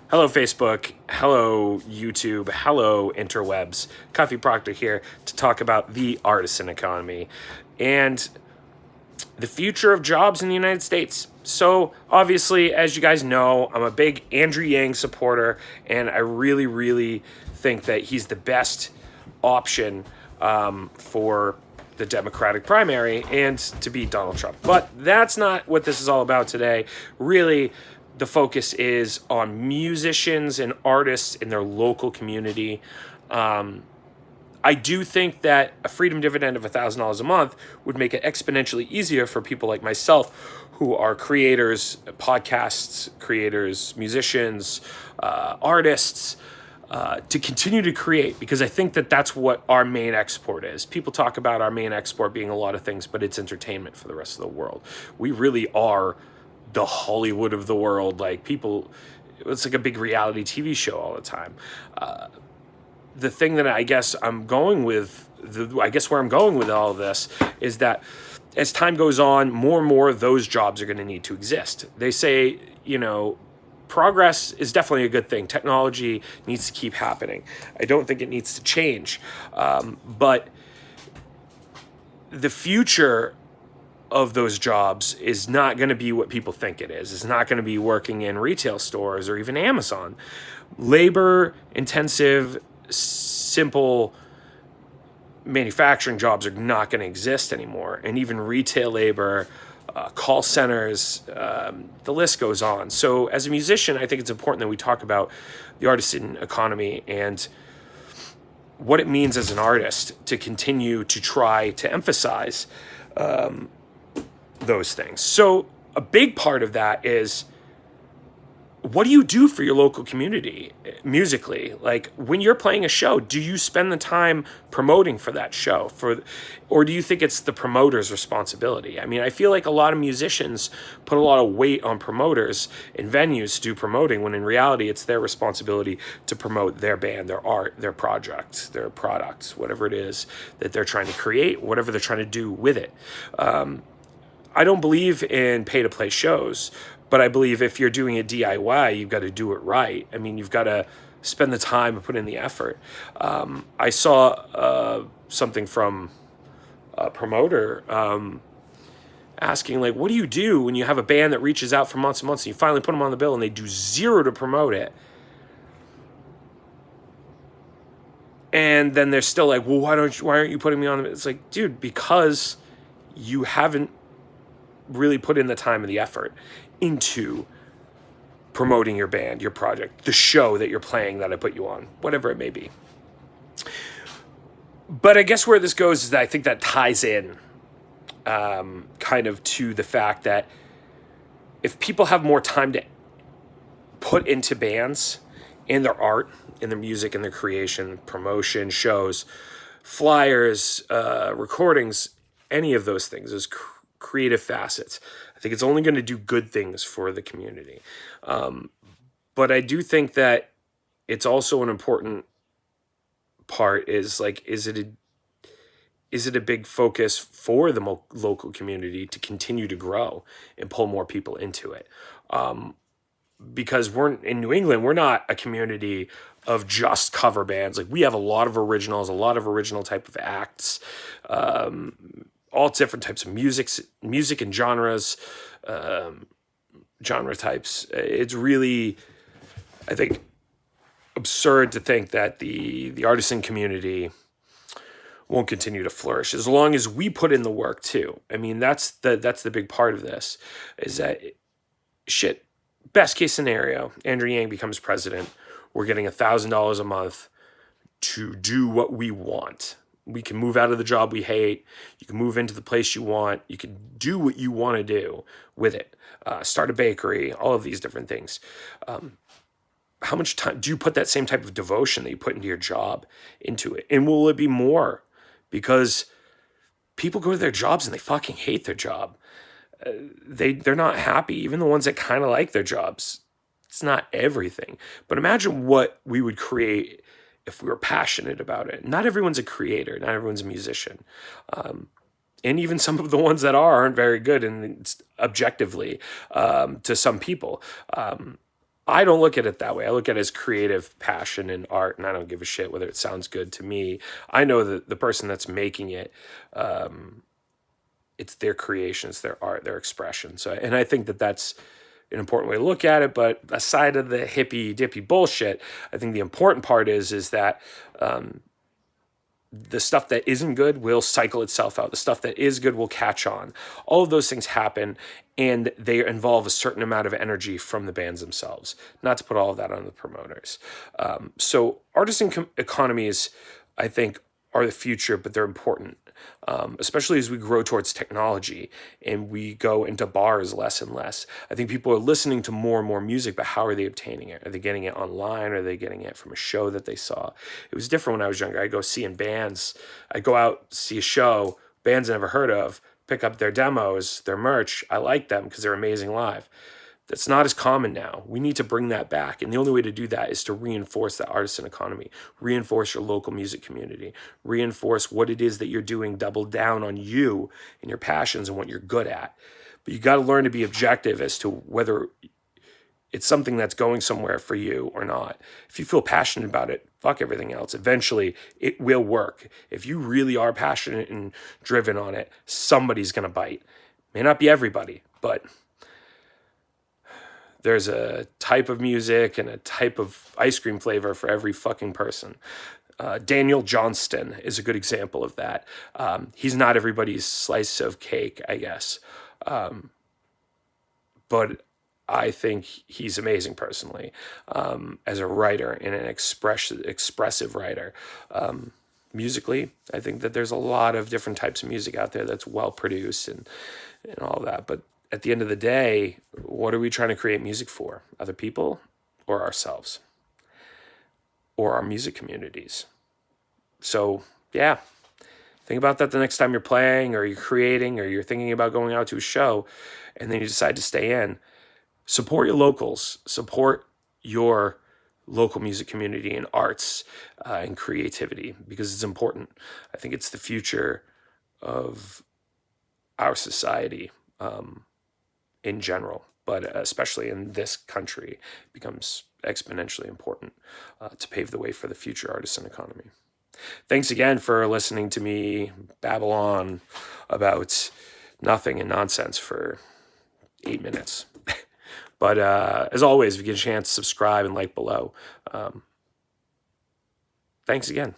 Hello, Facebook. Hello, YouTube. Hello, interwebs. Coffee Proctor here to talk about the artisan economy and the future of jobs in the United States. So, obviously, as you guys know, I'm a big Andrew Yang supporter, and I really think that he's the best option for the Democratic primary and to beat Donald Trump. But that's not what this is all about today. Really, the focus is on musicians and artists in their local community. I do think that a freedom dividend of $1,000 a month would make it exponentially easier for people like myself who are creators, podcasts creators, musicians, artists, to continue to create, because I think that that's what our main export is. People talk about our main export being a lot of things, but it's entertainment for the rest of the world. We really are the Hollywood of the world. Like, people, it's like a big reality TV show all the time. The thing that I guess I'm going with, where I'm going with all of this is that as time goes on, more and more of those jobs are going to need to exist. They say, progress is definitely a good thing. Technology needs to keep happening. I don't think it needs to change. But the future of those jobs is not going to be what people think it is. It's not going to be working in retail stores or even Amazon. Labor intensive, simple manufacturing jobs are not going to exist anymore. And even retail labor, call centers, the list goes on. So as a musician, I think it's important that we talk about the artisan economy and what it means as an artist to continue to try to emphasize those things. So a big part of that is, what do you do for your local community musically? Like, when you're playing a show, do you spend the time promoting for that show, or do you think it's the promoter's responsibility? I mean, I feel like a lot of musicians put a lot of weight on promoters and venues to do promoting, when in reality it's their responsibility to promote their band, their art, their project, their products, whatever it is that they're trying to create, whatever they're trying to do with it. I don't believe in pay-to-play shows, but I believe if you're doing a DIY, you've got to do it right. I mean, you've got to spend the time and put in the effort. I saw something from a promoter asking, like, what do you do when you have a band that reaches out for months and months and you finally put them on the bill and they do zero to promote it? And then they're still like, well, why aren't you putting me on the bill? It's like, dude, because you haven't really put in the time and the effort into promoting your band, your project, the show that you're playing that I put you on, whatever it may be. But I guess where this goes is that I think that ties in kind of to the fact that if people have more time to put into bands, in their art, in their music, in their creation, promotion, shows, flyers, recordings, any of those things, those creative facets, I think it's only going to do good things for the community. But I do think that it's also an important part is, like, is it a big focus for the local community to continue to grow and pull more people into it? Because we're in New England, we're not a community of just cover bands. Like, we have a lot of originals, a lot of original type of acts, all different types of music and genres, genre types. It's really, I think, absurd to think that the artisan community won't continue to flourish as long as we put in the work too. I mean, that's the big part of this, is that, shit, best case scenario, Andrew Yang becomes president. We're getting $1,000 a month to do what we want. We can move out of the job we hate. You can move into the place you want. You can do what you want to do with it. Start a bakery, all of these different things. How much time do you put that same type of devotion that you put into your job into it? And will it be more? Because people go to their jobs and they fucking hate their job. They're not happy. Even the ones that kind of like their jobs, it's not everything. But imagine what we would create if we were passionate about it. Not everyone's a creator. Not everyone's a musician. And even some of the ones that aren't very good, and objectively, to some people. I don't look at it that way. I look at it as creative passion and art, and I don't give a shit whether it sounds good to me. I know that the person that's making it, it's their creation, it's their art, their expression. So, and I think that that's an important way to look at it. But aside of the hippy dippy bullshit, I think the important part is that the stuff that isn't good will cycle itself out. The stuff that is good will catch on. All of those things happen, and they involve a certain amount of energy from the bands themselves. Not to put all of that on the promoters. So artisan economies, I think, are the future, but they're important, especially as we grow towards technology and we go into bars less and less. I think people are listening to more and more music, but how are they obtaining it? Are they getting it online? Are they getting it from a show that they saw? It was different when I was younger. I'd go see in bands. I'd go out, see a show, bands I never heard of, pick up their demos, their merch. I like them because they're amazing live. That's not as common now. We need to bring that back. And the only way to do that is to reinforce that artisan economy, reinforce your local music community, reinforce what it is that you're doing, double down on you and your passions and what you're good at. But you got to learn to be objective as to whether it's something that's going somewhere for you or not. If you feel passionate about it, fuck everything else. Eventually, it will work. If you really are passionate and driven on it, somebody's going to bite. May not be everybody, but there's a type of music and a type of ice cream flavor for every fucking person. Daniel Johnston is a good example of that. He's not everybody's slice of cake, I guess. But I think he's amazing personally, as a writer and an expressive writer. Musically, I think that there's a lot of different types of music out there that's well produced and all that. But at the end of the day, what are we trying to create music for? Other people or ourselves? Or our music communities? So, yeah. Think about that the next time you're playing or you're creating or you're thinking about going out to a show and then you decide to stay in. Support your locals. Support your local music community and arts and creativity because it's important. I think it's the future of our society in general, but especially in this country, it becomes exponentially important to pave the way for the future artisan economy. Thanks again for listening to me babble on about nothing and nonsense for 8 minutes. But as always, if you get a chance, subscribe and like below. Thanks again.